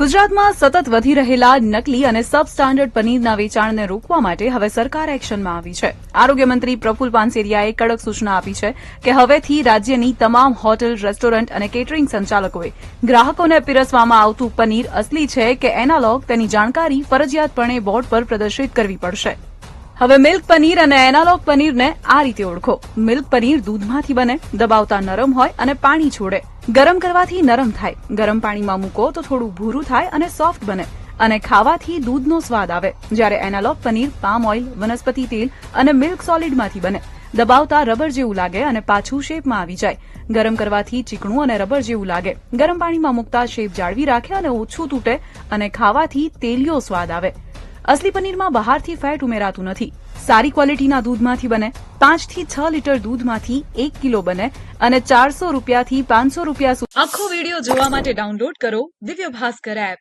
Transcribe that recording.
ગુજરાતમાં સતત વધી રહેલા નકલી અને સબ સ્ટાન્ડર્ડ પનીરના વેચાણને રોકવા માટે હવે સરકાર એક્શનમાં આવી છે. આરોગ્ય મંત્રી પ્રફુલ પાનસેરિયાએ કડક સૂચના આપી છે કે હવેથી રાજ્યની તમામ હોટેલ, રેસ્ટોરન્ટ અને કેટરિંગ સંચાલકોએ ગ્રાહકોને પીરસવામાં આવતું પનીર અસલી છે કે એનાલોગ તેની જાણકારી ફરજિયાતપણે બોર્ડ પર પ્રદર્શિત કરવી પડશે. હવે મિલ્ક પનીર અને એનાલોગ પનીરને આ રીતે ઓળખો. મિલ્ક પનીર દૂધમાંથી બને, દબાવતા નરમ હોય અને પાણી છોડે. ગરમ કરવાથી નરમ થાય, ગરમ પાણીમાં મૂકો તો થોડું ભૂરું થાય અને સોફ્ટ બને અને ખાવાથી દૂધનો સ્વાદ આવે. જ્યારે એનાલોગ પનીર પામ ઓઇલ, વનસ્પતિ તેલ અને મિલ્ક સોલિડમાંથી બને. દબાવતા રબર જેવું લાગે અને પાછું શેપમાં આવી જાય. ગરમ કરવાથી ચીકણું અને રબર જેવું લાગે. ગરમ પાણીમાં મૂકતા શેપ જાળવી રાખે અને ઓછું તૂટે અને ખાવાથી તેલિયો સ્વાદ આવે. અસલી પનીરમાં બહારથી ફેટ ઉમેરાતું નથી. સારી ક્વોલિટીના દૂધમાંથી બને. 5 થી 6 લીટર દૂધમાંથી 1 કિલો બને અને 400 રૂપિયાથી 500 રૂપિયા સુધી. આખો વિડીયો જોવા માટે ડાઉનલોડ કરો દિવ્ય ભાસ્કર એપ.